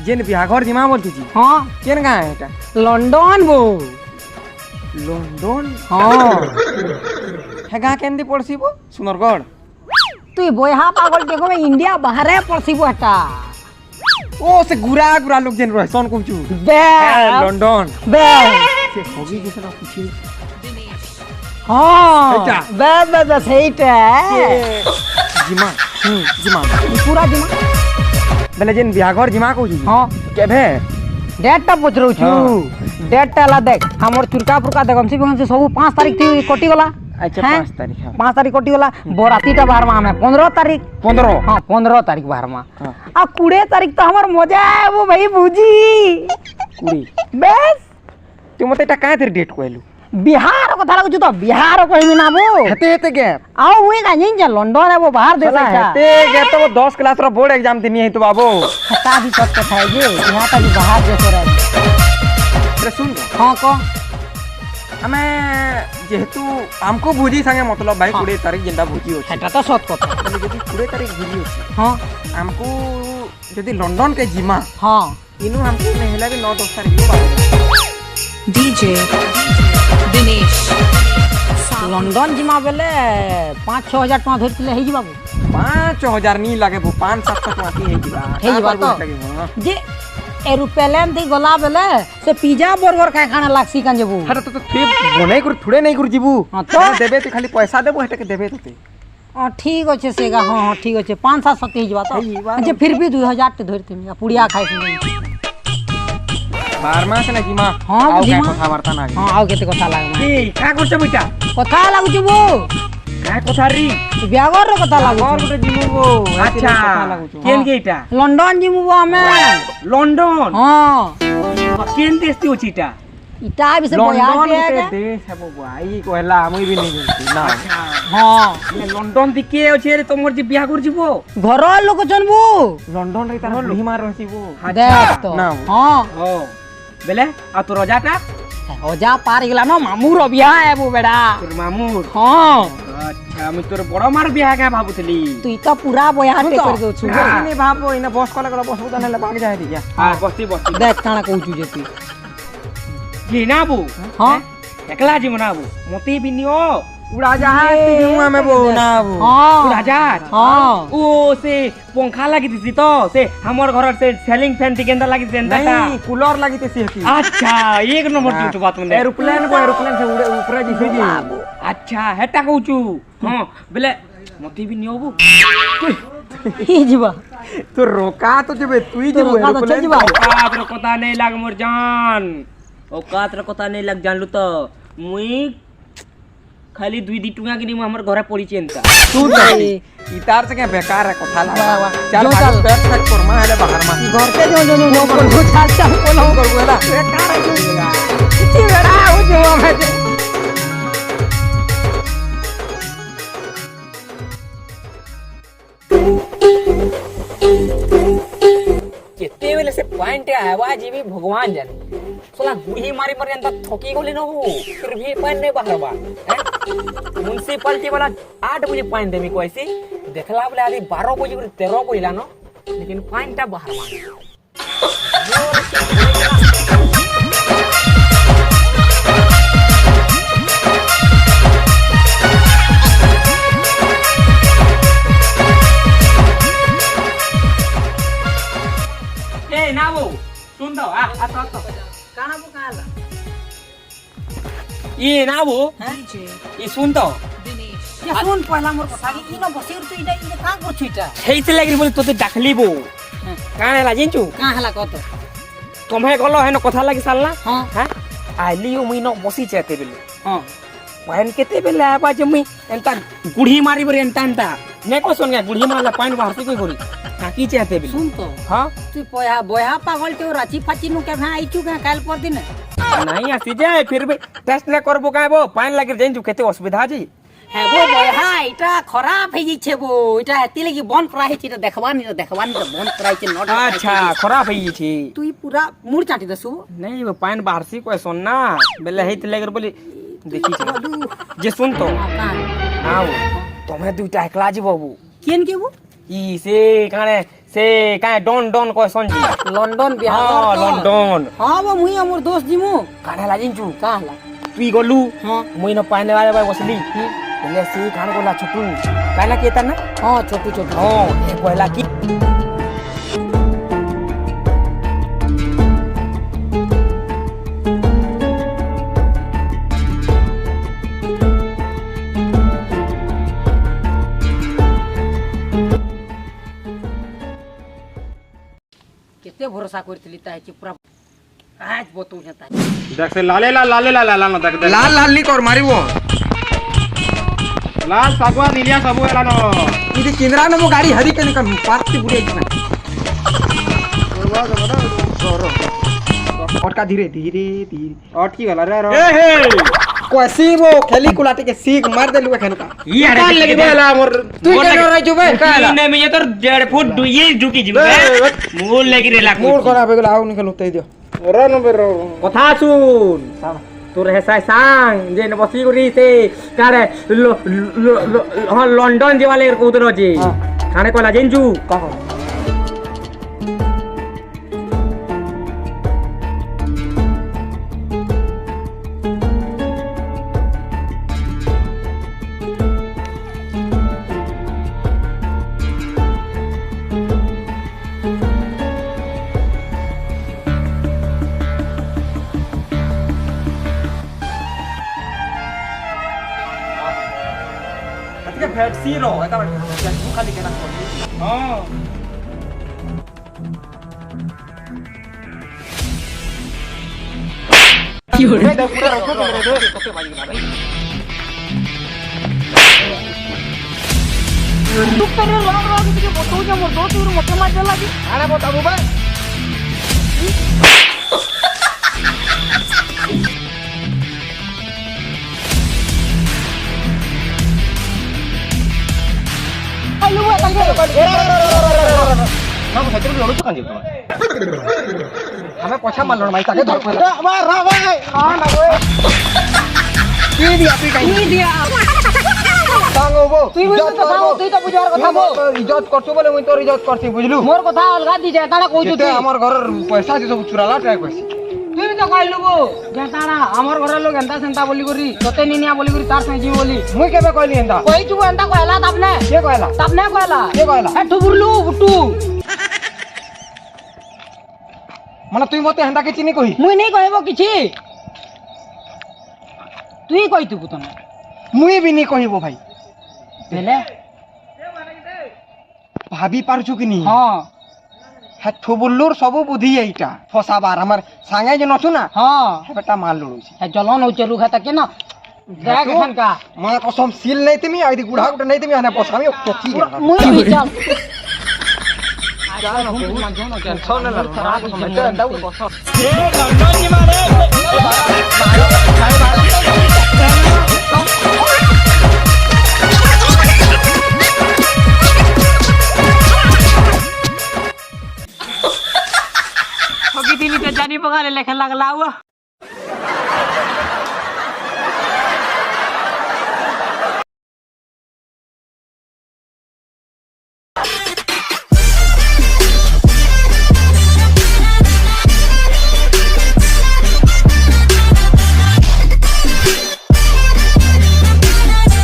जेन बिहाघर जिमा बोलती जी हाँ केन गाँ है एटा लंडन बो लंडन हाँ है गाँ केंदी पड़सी बो सुंदरगढ़ তুই বইহা পাগল দেখো ইন্ডিয়া বাহারে পড়ছিব এটা ओ से गुरा गुरा लोग जेन रहसन कहू বে लंडन বে से होगी किसे ना पूछी হ্যাঁ এইটা? বে বে বে সেইটা जिमा जिमा পুরা দিমা बेले जेन बिहाघर जिमा कहू जी হ্যাঁ केभे ডেটটা পচরৌছু ডেটটা লা দেখ আমার চুরকা পুরকা দেখ हमसे हमसे सब 5 तारीख थी कटी गला अच्छा हैं? 5 तारीख है 5 तारीख कटी गला बरातीटा बाहर में हमें 15 तारीख 15 हाँ 15 तारीख बाहर में हाँ। आ 20 तारीख तो हमार मजा है वो भाई भूजी कुड़ी बस तू मते एटा काहे तेरे डेट कहलू बिहार कथा लागु तो बिहार कहमी ना वो हेते हेते गैप आओ मुई का जिन जा लंदन है वो बाहर देश है हेते गैप तो वो 10 क्लास रो बोर्ड एग्जाम देनी है तो बाबू खता भी सब कथा है जे यहाँ का भी बाहर देश रहे अरे सुन हाँ को हमें जेहेतु हमको भोजी संगे मतलब भाई 20 तारीख जिंदा भोजी होची সেটা তো সত কথা মানে যদি 20 तारीख भोजी होची हाँ हमको যদি লন্ডন के जिमा हाँ इनु हमको नेहला भी 9 10 तारीख को बाबू DJ Dinesh लंदन जिमा बेले 5-6 हजार टका धरतिले हेइ बाबू 5000 नहीं लागे वो 5-7 टका की है जीवा हेइ बा तो जे एरोप्लेन थी गला बेले से पिज्जा बर्गर खाए खाना लागसी कान जेबू हटा तो थे बने कर थोड़े नहीं कर जीबू हाँ, तो? देबे तो खाली पैसा देबो हटा के देबे तते हाँ ठीक अच्छे सेगा हाँ हाँ ठीक अच्छे 5-7 सत्ती हेइ तो हेइ बा। अच्छा फिर भी 2000 टे धरती में पुड़िया खाई सुन 12 से ना जिमा हाँ, आओ जिमा। क्या কথা বার্তা না हाँ आओ केते कथा लागे কি কা করছ বেটা कथा लागु जेबू কা কথা রি ब्यागर रो कथा लागु और गोटे जिमु गो अच्छा केन के इटा लंदन जिमु बो हमें लंडन हाँ केन देश ती होची इटा इटा भी से बोया लंडन के के देश है वो भाई कहला मुई भी नहीं जानती ना हाँ लंडन दिके होची रे तमर जी बियाह कर जीवो घर लोग जनबू लंडन रे तार बुढ़ी मार रहसी वो देख तो ना हाँ ओ बेले आ तो रजाटा ओजा पार गेला ना मामू रो बियाह है वो बेड़ा तोर मामुर हाँ अच्छा मैं तोर बड़ मार बियाह का भाबुतली तू तो पूरा बोया टे कर दो छु नहीं भाबो इना बस कला कला बस उताने ले भाग जाए दिया हां बस्ती बस्ती देख काना कहू छु जेती जी ना बू हाँ एकला जी मनाबू मोती भी नियो उड़ा जहाज पे जीवा में बो ना बू हाँ उड़ा जहाज हाँ ओ से पंखा लगी थी तो से हमर घर से सेलिंग फैन थी केंदा लगी सेंदा नहीं कूलर लगी थी से अच्छा एक नंबर की बात में एरोप्लेन से उड़े ऊपर जी जी अच्छा हेटा कहूचू हां बेले मोती भी नियो बू ही जीवा तो रोका तो जबे तू ही तो रोका तो जीवा औकात रो कथा नहीं लाग मोर जान औकात रो कथा नहीं लग जानलु तो मुई खाली 2 टुंगा के नी हमर घरे पड़ी चेंता तू जानी इतार से क्या बेकार है कथा वाह, वाह। चल जो भाग चल। पैक पैक कर मा हेले बाहर मा घर के जो नो कर हो चाचा बोलो कर बोला बेकार है इती बड़ा हो जो हमें केते बेले से पॉइंट आवा जीवी भगवान जाने सोला बुढ़ी मारी मरे अंत थकी गोली न हो फिर भी पॉइंट नहीं बाहरबा म्युनिसिपलिटी वाला 8 बजे पॉइंट देमी को ऐसे देखला बोले आदि 12 बजे 13 बजे लानो लेकिन पॉइंट ता बाहरबा ए ना वो सुन दो आ तो काना बो काला ये ना वो ये सुन दो Dinesh या सुन पहला मोर कथा कि इनो बसिर तू इटा इने का कर छु इटा हेइसे लागि बोले तोते डाकली बो काने ला जिंचू का हला कत तुम्हे गलो है न कथा लागि सालना हां हां आइली मुई न बसी चाहते बेले हां पाइन केते बेले आबा जे मुई एंता गुढ़ी मारी बरे एंता ने को सुन गया गुढ़ी मारला पाइन बाहर से कोई गोरी ताकी चाहते बेले सुन तो हां तू पोया बोया पागल ते राची फाची नु के भा आई छु का काल पर दिन नहीं आसी जाए फिर भी टेस्ट ले करबो काबो पाइन लागि जेंचू केते असुविधा जी है वो बोया इटा खराब है छे वो इटा हेती लगी बंद कराई छी देखबानी तो बंद कराई छी नट अच्छा खराब है छी तू ई पूरा मुड़ चाटी दसु नहीं वो पाइन बाहर से कोई सुनना बेले हेत लेकर बोली देखी छी जे सुन तो आओ तुम्हें दुटा एकला जी बाबू केन के वो ई से काने से काहे डॉन डॉन को संजी लंडन बिहार हां लंडन हाँ वो मुई हमर दोस्त जिमु काढे ला जिंचू काहला तुई गलू हाँ मुई न पाने वाले बाय बसली पहले से खान को ला छोटू काला केता ना हाँ छोटू छोटू हां ए कोला की केते भरोसा करथिली ताची पूरा आज बतौ जता देख से लाले ला ना देख देख लाल लाल नी कर मारिबो लाल सागवा नीलिया सबु एला न इदी किंद्रा न मो गाड़ी हरी के निकल पार्क की बुढ़ी ना अटका धीरे धीरे धीरे अटकी गला रे ए हे कोसी वो खेली कुलाटे के सीख मार देलु एखन का ये काल लगी बेला मोर तू के रो रही जुबे काला ने में ये तो 1.5 फुट ये झुकी जिबे मूल लेके रे लाख मोर करा बेगला आउ निकल उतै दियो रो न बेरो কথা শুন তোর হেসাই সাং যে বসি করি সে কারে হ্যাঁ লন্ডন যেবালে কৌতর আছে খানে কলা জেনজু কাহ के फैक्सी रो एका तू खाली केना कर हां की हो रे पूरा रखो रे कते बाजी ना भाई तू करे लग रहा है कि बतौ जे मोर दोस्त और मते मार देला की आने बताबू बे आलू है तंगे हम सचर लड़ो तो कांजे हमें पोछा मार लो भाई ताके धर मार रा भाई हां ना ओए की दिया पी काई की दिया सांगो बो তুই বুঝছ তো তাও তুই তো বুঝার কথা বল ইজ্জত করছো বলে মুই তোর ইজ্জত করছি বুঝলু মোর কথা অলগা দি যায় তারা কইছু যেতে তুই আমার ঘরের পয়সা দি সব চুরালা ট্রাই করছি তুই তো কইলু গো যে তারা আমার ঘরের লোক এন্তা সেন্তা বলি করি তোতে নিনিয়া বলি করি তার সাথে জিও বলি মুই কেবে কইলি এন্তা কইছু এন্তা কইলা তাপনে কে কইলা তাপনে কইলা কে কইলা এ ঠুবুরলু বুটু মানে তুই মতে হেন্তা কে চিনি কই মুই নেই কইব কিছু তুই কইতু কুতন মুই বি নি কহিব ভাই বেলে ভাবি পারছু কি নি হ্যাঁ হ্যাঁ থুবুল্লুর সবু বুদ্ধি এইটা ফসাবার আমার সাঙ্গে যে নছু না হ্যাঁ হ্যাঁ বেটা মার লড়ুছি এ জ্বলন হচ্ছে লুখা তাকে না দেখ এখন কা মা কসম সিল নাই তুমি আইদি গুড়া গুড়া নাই তুমি আনা পসামি পচি গেল মুই বিচার টেনশন না খারাপ সমস্যা দাও কসম ঠকি দিলি তো জানি পকালে লেখা লাগলা